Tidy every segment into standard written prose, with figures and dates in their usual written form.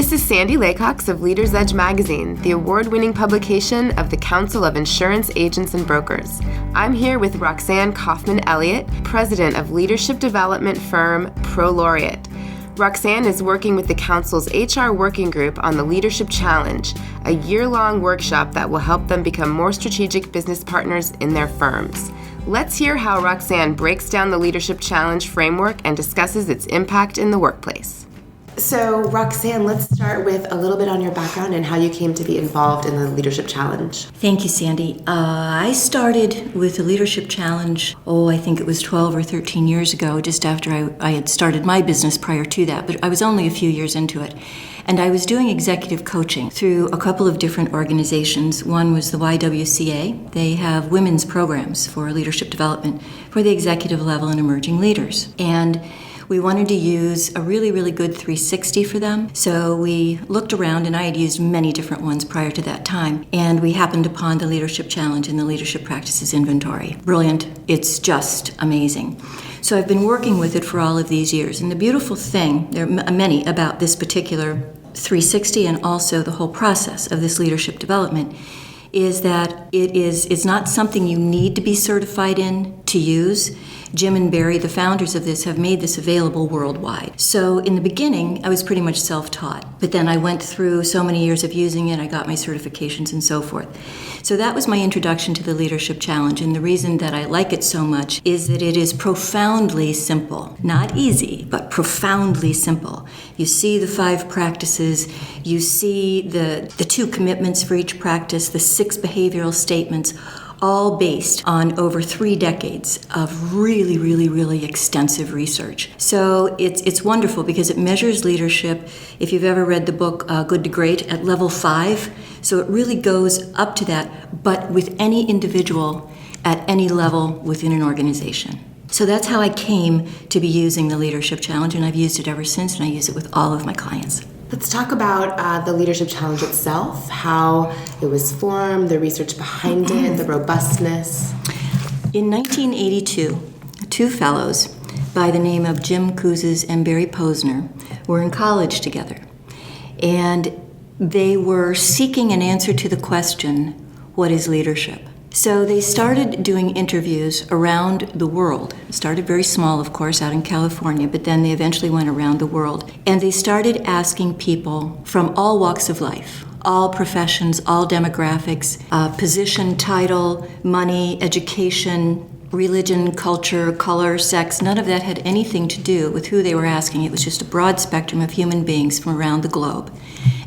This is Sandy Laycox of Leaders Edge magazine, the award-winning publication of the Council of Insurance Agents and Brokers. I'm here with Roxanne Kaufman Elliot, president of leadership development firm ProLaureate. Roxanne is working with the Council's HR Working Group on the Leadership Challenge, a year-long workshop that will help them become more strategic business partners in their firms. Let's hear how Roxanne breaks down the Leadership Challenge framework and discusses its impact in the workplace. So, Roxanne, let's start with a little bit on your background and how you came to be involved in the Leadership Challenge. Thank you, Sandy. I started with the Leadership Challenge, I think it was 12 or 13 years ago, just after I had started my business prior to that, but I was only a few years into it. And I was doing executive coaching through a couple of different organizations. One was the YWCA. They have women's programs for leadership development for the executive level and emerging leaders. And we wanted to use a really, really good 360 for them. So we looked around, and I had used many different ones prior to that time. And we happened upon the Leadership Challenge and the Leadership Practices Inventory. Brilliant. It's just amazing. So I've been working with it for all of these years. And the beautiful thing, there are many about this particular 360 and also the whole process of this leadership development, is that it's not something you need to be certified in to use. Jim and Barry, the founders of this, have made this available worldwide. So in the beginning, I was pretty much self-taught. But then I went through so many years of using it, I got my certifications and so forth. So that was my introduction to the Leadership Challenge. And the reason that I like it so much is that it is profoundly simple. Not easy, but profoundly simple. You see the 5 practices, you see the 2 commitments for each practice, the 6 behavioral statements, all based on over 3 decades of really, really, really extensive research. So it's wonderful because it measures leadership, if you've ever read the book Good to Great, at level 5. So it really goes up to that, but with any individual at any level within an organization. So that's how I came to be using the Leadership Challenge, and I've used it ever since, and I use it with all of my clients. Let's talk about the Leadership Challenge itself, how it was formed, the research behind it, the robustness. In 1982, 2 fellows by the name of Jim Kouzes and Barry Posner were in college together. And they were seeking an answer to the question, what is leadership? So they started doing interviews around the world. It started very small, of course, out in California, but then they eventually went around the world. And they started asking people from all walks of life, all professions, all demographics, position, title, money, education, religion, culture, color, sex. None of that had anything to do with who they were asking. It was just a broad spectrum of human beings from around the globe.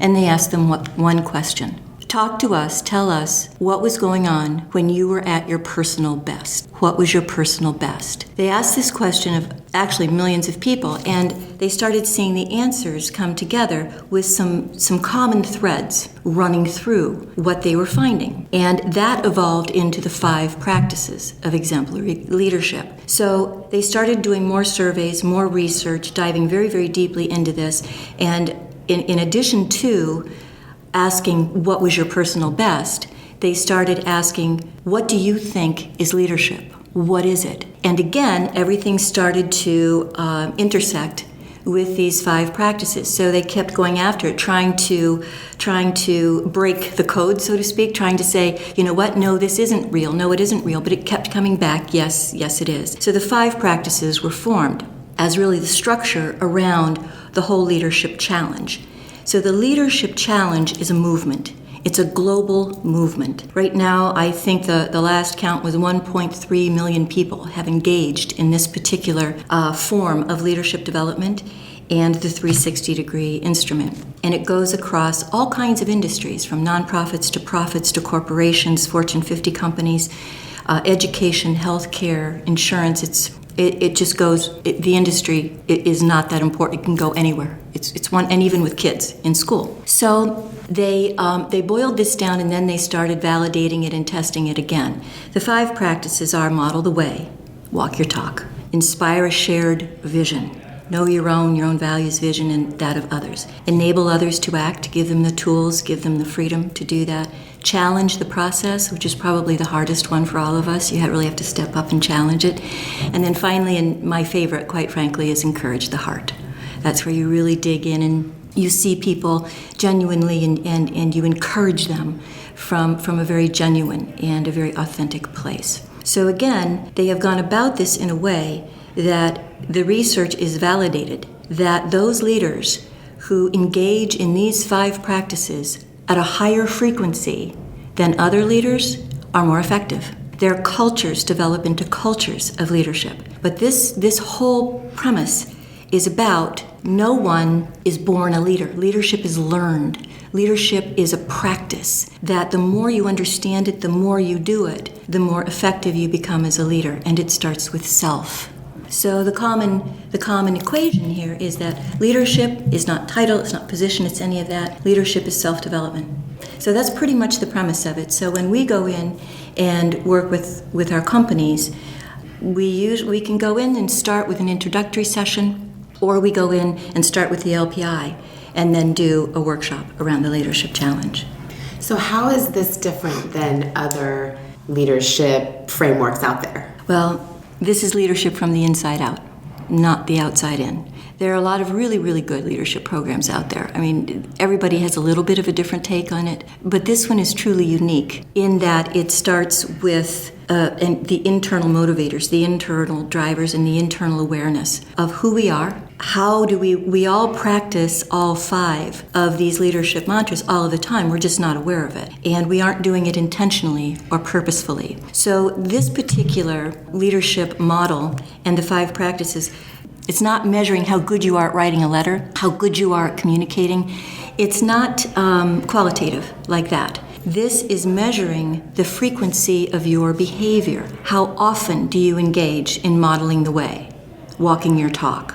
And they asked them one question. Talk to us, tell us what was going on when you were at your personal best. What was your personal best? They asked this question of actually millions of people, and they started seeing the answers come together with some common threads running through what they were finding. And that evolved into the 5 practices of exemplary leadership. So they started doing more surveys, more research, diving very, very deeply into this. And in addition to asking what was your personal best, they started asking, what do you think is leadership? What is it? And again, everything started to intersect with these 5 practices. So they kept going after it, trying to break the code, so to speak, trying to say, you know what, no, this isn't real, no, it isn't real, but it kept coming back, yes, it is. So the 5 practices were formed as really the structure around the whole Leadership Challenge. So the Leadership Challenge is a movement. It's a global movement. Right now, I think the last count was 1.3 million people have engaged in this particular form of leadership development and the 360-degree instrument. And it goes across all kinds of industries, from nonprofits to profits to corporations, Fortune 50 companies, education, healthcare, insurance. It just goes, the industry is not that important. It can go anywhere. It's one, and even with kids in school. So they boiled this down, and then they started validating it and testing it again. The 5 practices are: model the way, walk your talk, inspire a shared vision, know your own values, vision, and that of others, enable others to act, give them the tools, give them the freedom to do that, challenge the process, which is probably the hardest one for all of us. You really have to step up and challenge it. And then finally, and my favorite, quite frankly, is encourage the heart. That's where you really dig in and you see people genuinely and you encourage them from a very genuine and a very authentic place. So again, they have gone about this in a way that the research is validated, that those leaders who engage in these 5 practices at a higher frequency than other leaders are more effective. Their cultures develop into cultures of leadership. But this whole premise is about no one is born a leader. Leadership is learned. Leadership is a practice that the more you understand it, the more you do it, the more effective you become as a leader. And it starts with self. So the common equation here is that leadership is not title, it's not position, it's any of that. Leadership is self-development. So that's pretty much the premise of it. So when we go in and work with our companies, we can go in and start with an introductory session, or we go in and start with the LPI and then do a workshop around the leadership challenge. So how is this different than other leadership frameworks out there? Well, this is leadership from the inside out, not the outside in. There are a lot of really, really good leadership programs out there. I mean, everybody has a little bit of a different take on it, but this one is truly unique in that it starts with the internal motivators, the internal drivers, and the internal awareness of who we are. How do we all practice all 5 of these leadership mantras all of the time. We're just not aware of it. And we aren't doing it intentionally or purposefully. So this particular leadership model and the 5 practices, it's not measuring how good you are at writing a letter, how good you are at communicating. It's not qualitative like that. This is measuring the frequency of your behavior. How often do you engage in modeling the way, walking your talk,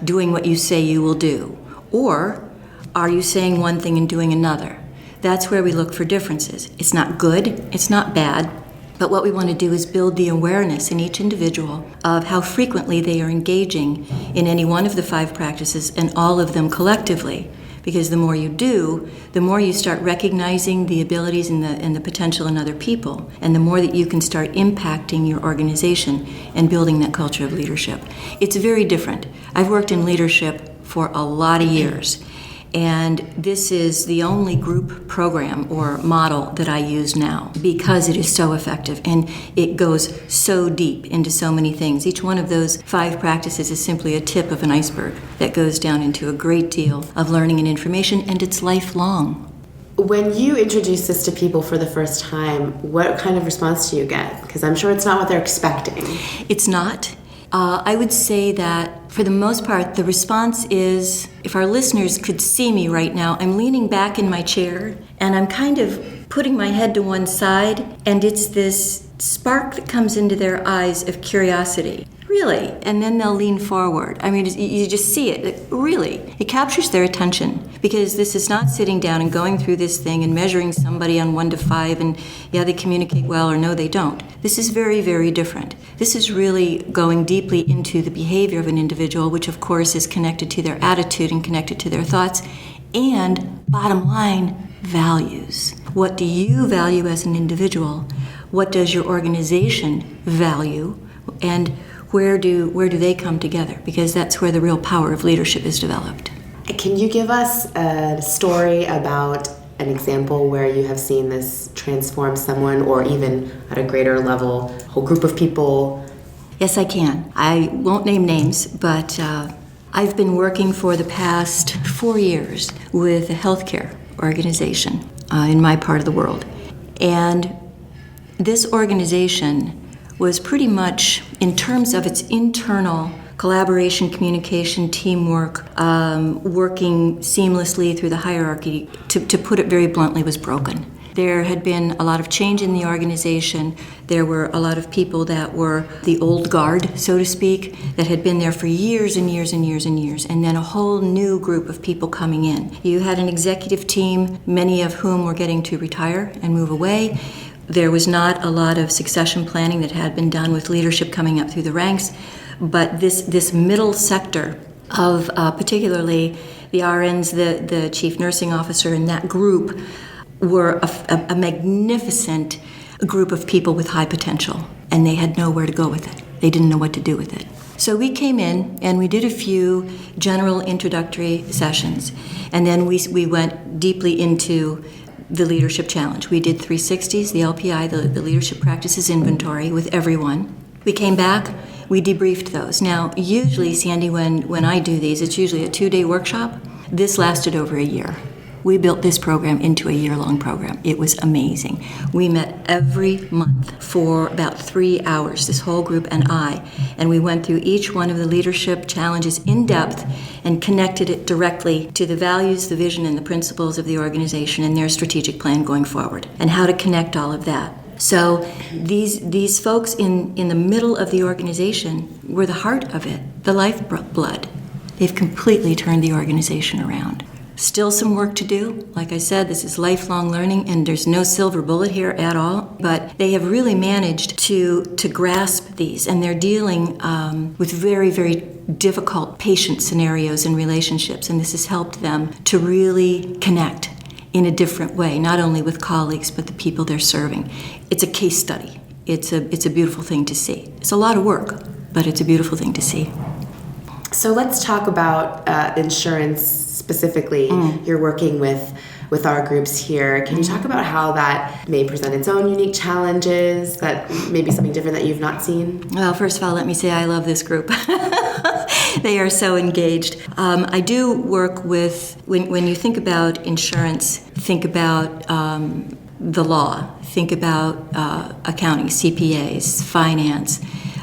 doing what you say you will do? Or are you saying one thing and doing another? That's where we look for differences. It's not good, it's not bad, but what we want to do is build the awareness in each individual of how frequently they are engaging in any one of the 5 practices and all of them collectively. Because the more you do, the more you start recognizing the abilities and the potential in other people, and the more that you can start impacting your organization and building that culture of leadership. It's very different. I've worked in leadership for a lot of years, and this is the only group program or model that I use now because it is so effective and it goes so deep into so many things. Each one of those 5 practices is simply a tip of an iceberg that goes down into a great deal of learning and information, and it's lifelong. When you introduce this to people for the first time, what kind of response do you get? Because I'm sure it's not what they're expecting. It's not. I would say that for the most part, the response is, if our listeners could see me right now, I'm leaning back in my chair and I'm kind of putting my head to one side, and it's this spark that comes into their eyes of curiosity. Really? And then they'll lean forward. I mean, you just see it. Really. It captures their attention, because this is not sitting down and going through this thing and measuring somebody on 1 to 5 and, yeah, they communicate well or no, they don't. This is very, very different. This is really going deeply into the behavior of an individual, which of course is connected to their attitude and connected to their thoughts, and bottom line, values. What do you value as an individual? What does your organization value? And where do they come together? Because that's where the real power of leadership is developed. Can you give us a story about an example where you have seen this transform someone, or even at a greater level, a whole group of people? Yes, I can. I won't name names, but I've been working for the past 4 years with a healthcare organization in my part of the world. And this organization was pretty much, in terms of its internal collaboration, communication, teamwork, working seamlessly through the hierarchy, to put it very bluntly, was broken. There had been a lot of change in the organization. There were a lot of people that were the old guard, so to speak, that had been there for years and years and years and years, and then a whole new group of people coming in. You had an executive team, many of whom were getting to retire and move away. There was not a lot of succession planning that had been done with leadership coming up through the ranks, but this middle sector of particularly the RNs, the chief nursing officer, and that group were a magnificent group of people with high potential, and they had nowhere to go with it. They didn't know what to do with it. So we came in and we did a few general introductory sessions, and then we went deeply into the leadership challenge. We did 360s, the LPI, the leadership practices inventory with everyone. We came back, we debriefed those. Now, usually, Sandy, when I do these, it's usually a 2-day workshop. This lasted over a year. We built this program into a year-long program. It was amazing. We met every month for about 3 hours, this whole group and I, and we went through each one of the leadership challenges in depth and connected it directly to the values, the vision, and the principles of the organization and their strategic plan going forward, and how to connect all of that. So these folks in the middle of the organization were the heart of it, the lifeblood. They've completely turned the organization around. Still some work to do. Like I said, this is lifelong learning, and there's no silver bullet here at all. But they have really managed to grasp these, and they're dealing with very, very difficult patient scenarios and relationships, and this has helped them to really connect in a different way, not only with colleagues, but the people they're serving. It's a case study. It's a beautiful thing to see. It's a lot of work, but it's a beautiful thing to see. So let's talk about insurance specifically. You're working with our groups here. Can you talk about how that may present its own unique challenges, that may be something different that you've not seen? Well, first of all, let me say I love this group. They are so engaged. I do work with, when you think about insurance, think about the law, think about accounting, CPAs, finance,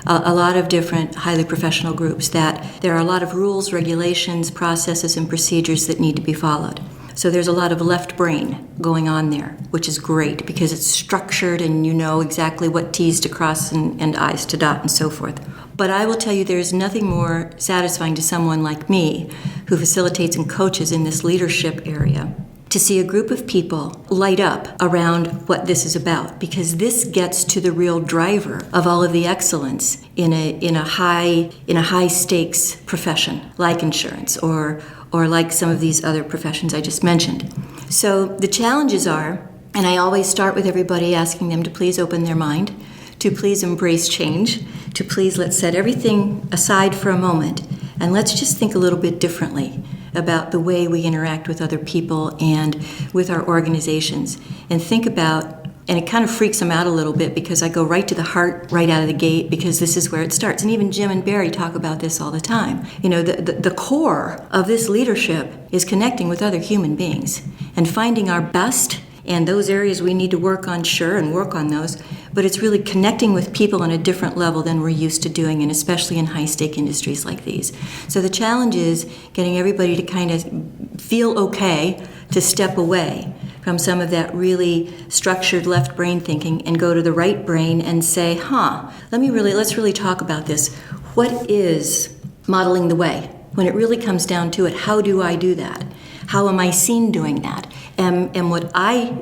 a lot of different highly professional groups that there are a lot of rules, regulations, processes, and procedures that need to be followed. So there's a lot of left brain going on there, which is great because it's structured and you know exactly what T's to cross and I's to dot and so forth. But I will tell you there's nothing more satisfying to someone like me who facilitates and coaches in this leadership area to see a group of people light up around what this is about, because this gets to the real driver of all of the excellence in a high stakes profession like insurance or like some of these other professions I just mentioned. So the challenges are, and I always start with everybody asking them to please open their mind, to please embrace change, to please let's set everything aside for a moment and let's just think a little bit differently about the way we interact with other people and with our organizations, and think about, and it kind of freaks them out a little bit because I go right to the heart right out of the gate because this is where it starts. And even Jim and Barry talk about this all the time. You know, the core of this leadership is connecting with other human beings and finding our best, and those areas we need to work on, sure, and work on those, but it's really connecting with people on a different level than we're used to doing, and especially in high-stake industries like these. So the challenge is getting everybody to kind of feel okay to step away from some of that really structured left brain thinking and go to the right brain and say, let's really talk about this. What is modeling the way? When it really comes down to it, how do I do that? How am I seen doing that? And what I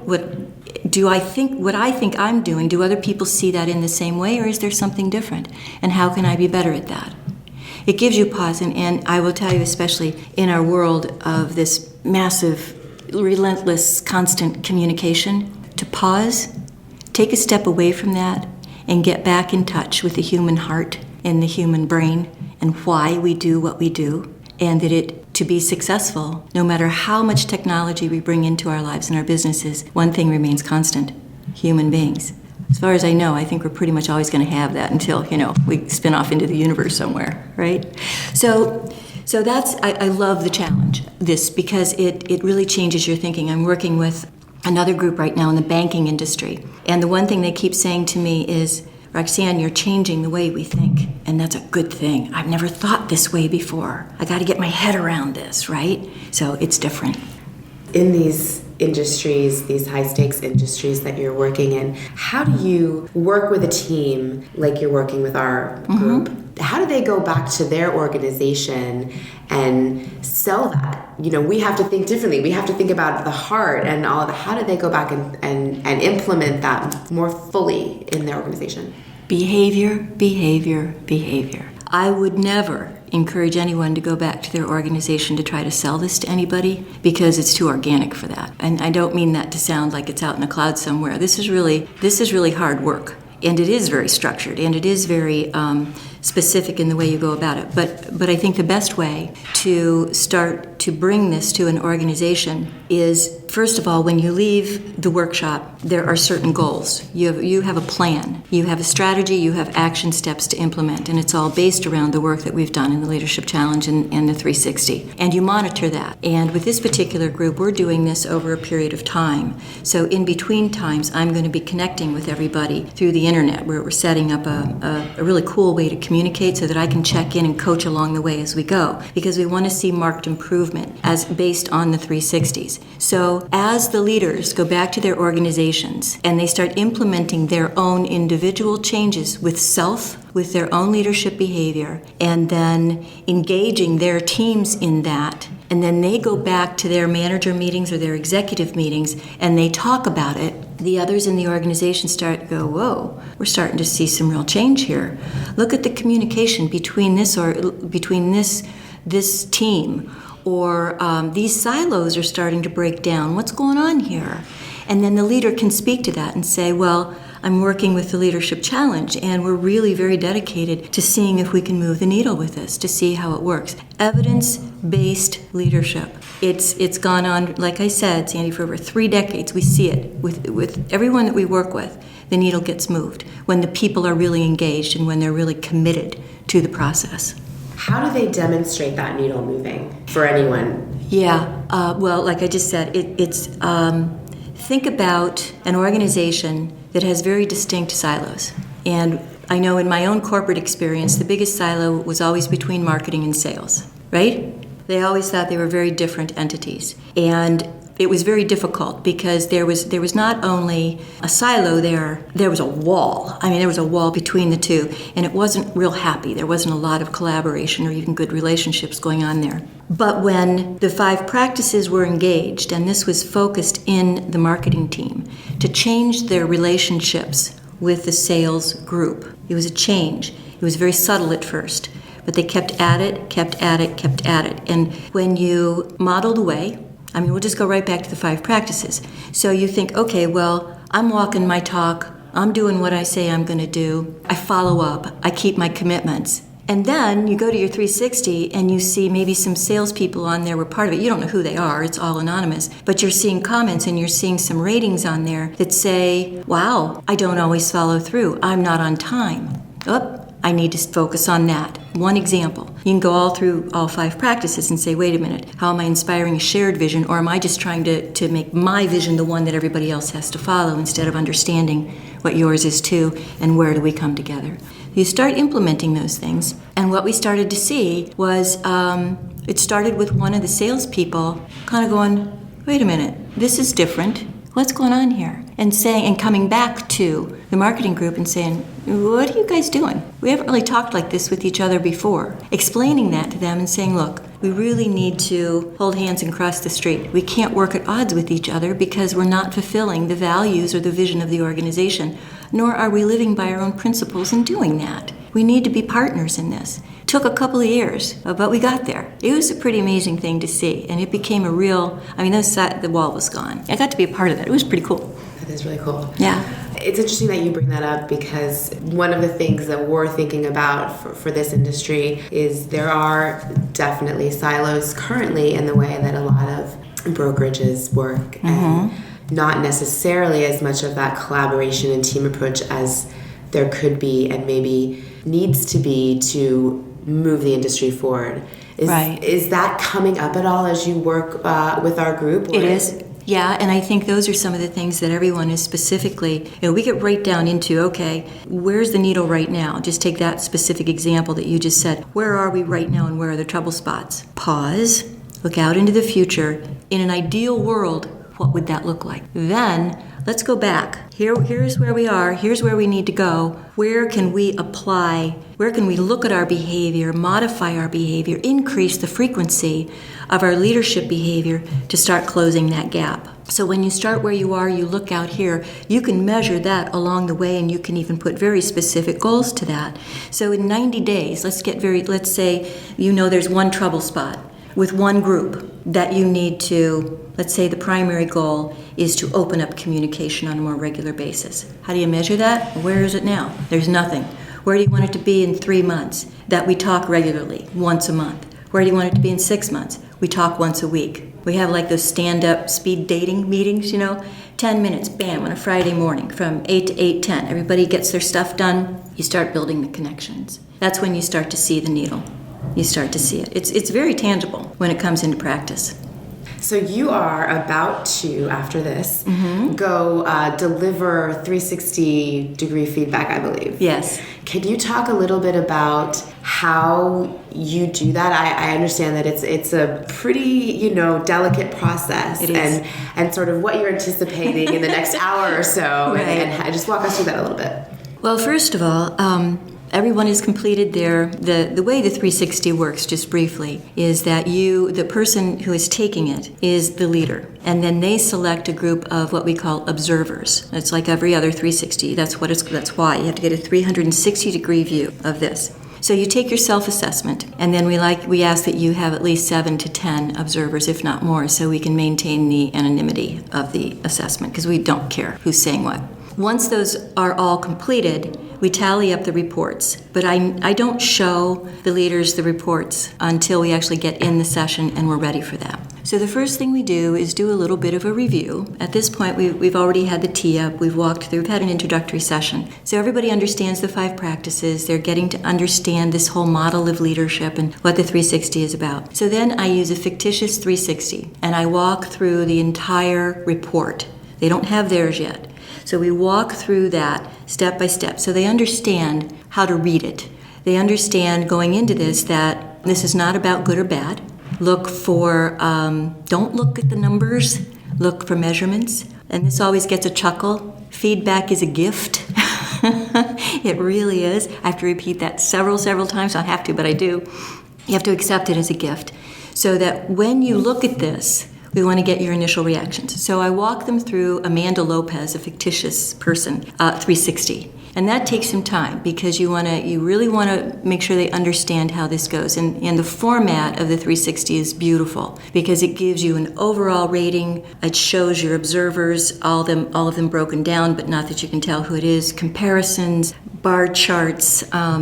think I'm doing, do other people see that in the same way, or is there something different? And how can I be better at that? It gives you pause, and I will tell you, especially in our world of this massive, relentless, constant communication, to pause, take a step away from that, and get back in touch with the human heart and the human brain and why we do what we do, and that to be successful, no matter how much technology we bring into our lives and our businesses, one thing remains constant: human beings. As far as I know, I think we're pretty much always going to have that until, we spin off into the universe somewhere, right? So that's, I love the challenge, this, because it really changes your thinking. I'm working with another group right now in the banking industry, and the one thing they keep saying to me is, Roxanne, you're changing the way we think, and that's a good thing. I've never thought this way before. I got to get my head around this, right? So it's different. In these industries, these high-stakes industries that you're working in, how do you work with a team like you're working with our group? How do they go back to their organization and sell that? We have to think differently. We have to think about the heart and all of that. How do they go back and implement that more fully in their organization? Behavior. I would never encourage anyone to go back to their organization to try to sell this to anybody, because it's too organic for that. And I don't mean that to sound like it's out in a cloud somewhere. This is really hard work. And it is very structured, and it is very specific in the way you go about it. But I think the best way to start to bring this to an organization is, first of all, when you leave the workshop, there are certain goals. You have a plan, you have a strategy, you have action steps to implement, and it's all based around the work that we've done in the Leadership Challenge and the 360. And you monitor that. And with this particular group, we're doing this over a period of time. So in between times, I'm going to be connecting with everybody through the internet, where we're setting up a really cool way to communicate so that I can check in and coach along the way as we go, because we want to see marked improvement as based on the 360s. So as the leaders go back to their organizations and they start implementing their own individual changes with their own leadership behavior, and then engaging their teams in that, and then they go back to their manager meetings or their executive meetings and they talk about it, the others in the organization start to go, whoa, we're starting to see some real change here. Look at the communication between this team, or these silos are starting to break down. What's going on here? And then the leader can speak to that and say, well, I'm working with the Leadership Challenge, and we're really very dedicated to seeing if we can move the needle with this, to see how it works. Evidence-based leadership. It's gone on, like I said, Sandy, for over 3 decades. We see it with everyone that we work with. The needle gets moved when the people are really engaged and when they're really committed to the process. How do they demonstrate that needle moving for anyone? Yeah, well, like I just said, think about an organization that has very distinct silos. And I know in my own corporate experience, the biggest silo was always between marketing and sales, right? They always thought they were very different entities. And it was very difficult because there was not only a silo there was a wall. I mean, there was a wall between the two, and it wasn't real happy. There wasn't a lot of collaboration or even good relationships going on there. But when the 5 practices were engaged, and this was focused in the marketing team, to change their relationships with the sales group, it was a change. It was very subtle at first, but they kept at it. And when you model the way, I mean, we'll just go right back to the 5 practices. So you think, okay, well, I'm walking my talk. I'm doing what I say I'm going to do. I follow up. I keep my commitments. And then you go to your 360 and you see maybe some salespeople on there were part of it. You don't know who they are. It's all anonymous. But you're seeing comments and you're seeing some ratings on there that say, wow, I don't always follow through. I'm not on time. I need to focus on that. One example. You can go all through all 5 practices and say, wait a minute, how am I inspiring a shared vision, or am I just trying to make my vision the one that everybody else has to follow instead of understanding what yours is too, and where do we come together? You start implementing those things, and what we started to see was it started with one of the salespeople kind of going, wait a minute, this is different. What's going on here? And coming back to the marketing group and saying, what are you guys doing? We haven't really talked like this with each other before. Explaining that to them and saying, look, we really need to hold hands and cross the street. We can't work at odds with each other because we're not fulfilling the values or the vision of the organization, nor are we living by our own principles in doing that. We need to be partners in this. It took a couple of years, but we got there. It was a pretty amazing thing to see, and it became a real, the wall was gone. I got to be a part of that. It was pretty cool. That is really cool. Yeah. It's interesting that you bring that up, because one of the things that we're thinking about for this industry is there are definitely silos currently in the way that a lot of brokerages work, and not necessarily as much of that collaboration and team approach as there could be and maybe needs to be to move the industry forward. Is that coming up at all as you work with our group? It is. Yeah, and I think those are some of the things that everyone is specifically, we get right down into, okay, where's the needle right now? Just take that specific example that you just said. Where are we right now and where are the trouble spots? Pause, look out into the future. In an ideal world, what would that look like? Then, let's go back. Here's where we are. Here's where we need to go. Where can we apply? Where can we look at our behavior, modify our behavior, increase the frequency of our leadership behavior to start closing that gap? So when you start where you are, you look out here, you can measure that along the way, and you can even put very specific goals to that. So in 90 days, let's say there's one trouble spot. with one group that you need to, let's say the primary goal is to open up communication on a more regular basis. How do you measure that? Where is it now? There's nothing. Where do you want it to be in 3 months? That we talk regularly, once a month. Where do you want it to be in 6 months? We talk once a week. We have like those stand-up speed dating meetings, 10 minutes, bam, on a Friday morning from 8 to 8:10. Everybody gets their stuff done. You start building the connections. That's when you start to see the needle. You start to see it. It's very tangible when it comes into practice. So you are about to, after this, go deliver 360-degree feedback, I believe. Yes. Can you talk a little bit about how you do that? I understand that it's a pretty, delicate process. It is. And sort of what you're anticipating in the next hour or so. Right. And just walk us through that a little bit. Well, first of all, everyone has completed the way the 360 works, just briefly, is that the person who is taking it is the leader. And then they select a group of what we call observers. It's like every other 360. That's why you have to get a 360-degree view of this. So you take your self-assessment, and then we ask that you have at least 7 to 10 observers, if not more, so we can maintain the anonymity of the assessment, because we don't care who's saying what. Once those are all completed, we tally up the reports, but I don't show the leaders the reports until we actually get in the session and we're ready for that. So the first thing we do is do a little bit of a review. At this point, we've already had the tee up, we've had an introductory session. So everybody understands the 5 practices, they're getting to understand this whole model of leadership and what the 360 is about. So then I use a fictitious 360, and I walk through the entire report. They don't have theirs yet. So we walk through that step by step so they understand how to read it. They understand going into this that this is not about good or bad. Don't look at the numbers, look for measurements. And this always gets a chuckle. Feedback is a gift. It really is. I have to repeat that several times. I don't have to, but I do. You have to accept it as a gift. So that when you look at this, we want to get your initial reactions. So I walk them through Amanda Lopez, a fictitious person, 360. And that takes some time because you really want to make sure they understand how this goes. And the format of the 360 is beautiful because it gives you an overall rating. It shows your observers, all of them broken down, but not that you can tell who it is. Comparisons, bar charts. I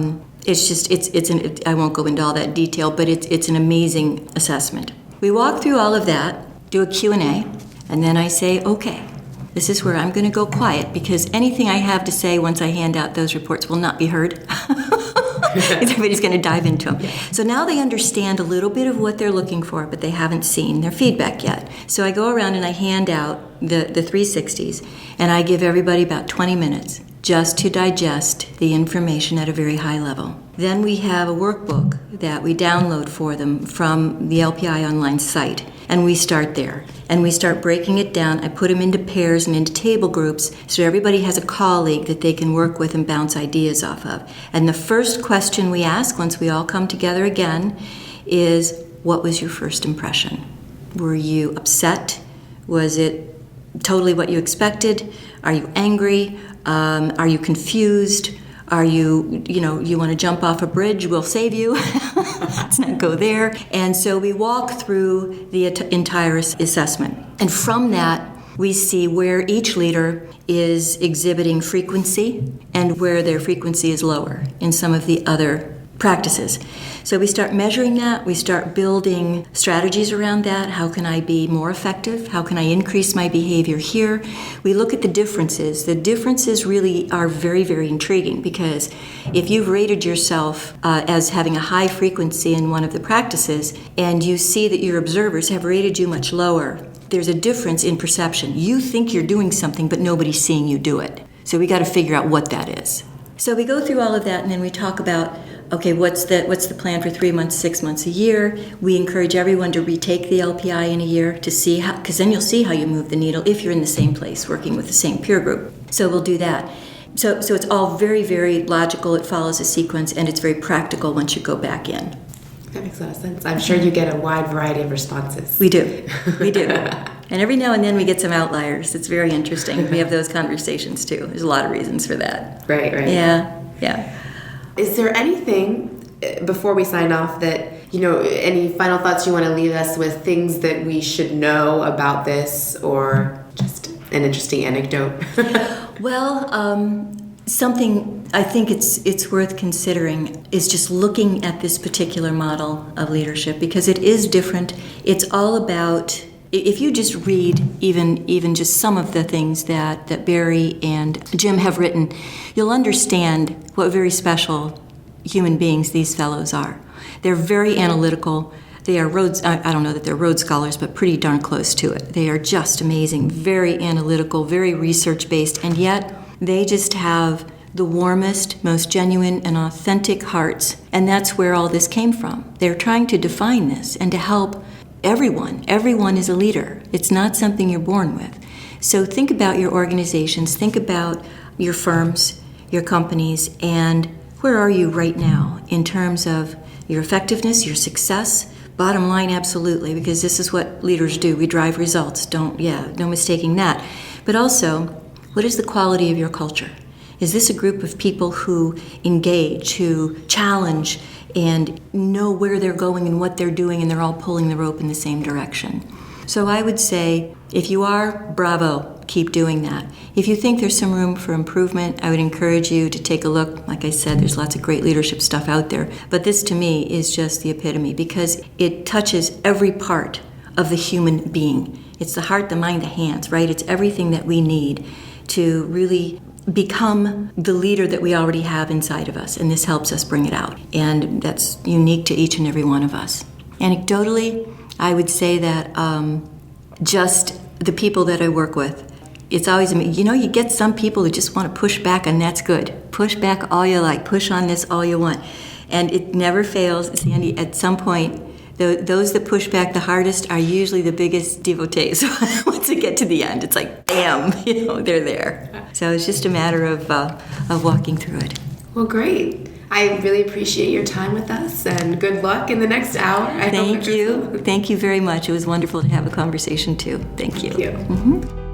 won't go into all that detail, but it's an amazing assessment. We walk through all of that, do a Q&A, and then I say, okay, this is where I'm going to go quiet because anything I have to say once I hand out those reports will not be heard. Everybody's going to dive into them. So now they understand a little bit of what they're looking for, but they haven't seen their feedback yet. So I go around and I hand out the 360s, and I give everybody about 20 minutes just to digest the information at a very high level. Then we have a workbook that we download for them from the LPI online site, and we start there. And we start breaking it down. I put them into pairs and into table groups so everybody has a colleague that they can work with and bounce ideas off of. And the first question we ask once we all come together again is, what was your first impression? Were you upset? Was it totally what you expected? Are you angry? Are you confused? Are you want to jump off a bridge? We'll save you. Let's not go there. And so we walk through the entire assessment. And from that, we see where each leader is exhibiting frequency and where their frequency is lower in some of the other practices. So we start measuring that. We start building strategies around that. How can I be more effective? How can I increase my behavior here? We look at the differences. The differences really are very, very intriguing because if you've rated yourself as having a high frequency in one of the practices and you see that your observers have rated you much lower, there's a difference in perception. You think you're doing something, but nobody's seeing you do it. So we got to figure out what that is. So we go through all of that, and then we talk about, okay, what's the plan for 3 months, 6 months, a year? We encourage everyone to retake the LPI in a year to see how, because then you'll see how you move the needle if you're in the same place working with the same peer group. So we'll do that. So it's all very, very logical. It follows a sequence, and it's very practical once you go back in. That makes a lot of sense. I'm sure you get a wide variety of responses. We do. We do. And every now and then we get some outliers. It's very interesting. We have those conversations too. There's a lot of reasons for that. Right. Yeah. Is there anything, before we sign off, that Any final thoughts you want to leave us with, things that we should know about this, or just an interesting anecdote? Well, something I think it's worth considering is just looking at this particular model of leadership, because it is different. It's all about, if you just read even just some of the things that Barry and Jim have written, you'll understand what very special human beings these fellows are. They're very analytical. They are I don't know that they're Rhodes Scholars, but pretty darn close to it. They are just amazing, very analytical, very research-based, and yet they just have the warmest, most genuine and authentic hearts, and that's where all this came from. They're trying to define this and to help everyone. Everyone is a leader. It's not something you're born with. So think about your organizations, think about your firms, your companies, and where are you right now in terms of your effectiveness, your success? Bottom line, absolutely, because this is what leaders do. We drive results. No mistaking that. But also, what is the quality of your culture? Is this a group of people who engage, who challenge, and know where they're going and what they're doing, and they're all pulling the rope in the same direction? So I would say, if you are, bravo, keep doing that. If you think there's some room for improvement, I would encourage you to take a look. Like I said, there's lots of great leadership stuff out there. But this, to me, is just the epitome, because it touches every part of the human being. It's the heart, the mind, the hands, right? It's everything that we need to really become the leader that we already have inside of us, and this helps us bring it out. And that's unique to each and every one of us. Anecdotally, I would say that just the people that I work with, it's always, you get some people who just want to push back, and that's good. Push back all you like, push on this all you want. And it never fails, Sandy, at some point, those that push back the hardest are usually the biggest devotees. Once they get to the end, it's like, bam, they're there. So it's just a matter of walking through it. Well, great. I really appreciate your time with us, and good luck in the next hour. Thank you. Thank you very much. It was wonderful to have a conversation, too. Thank you. Thank you. Mm-hmm.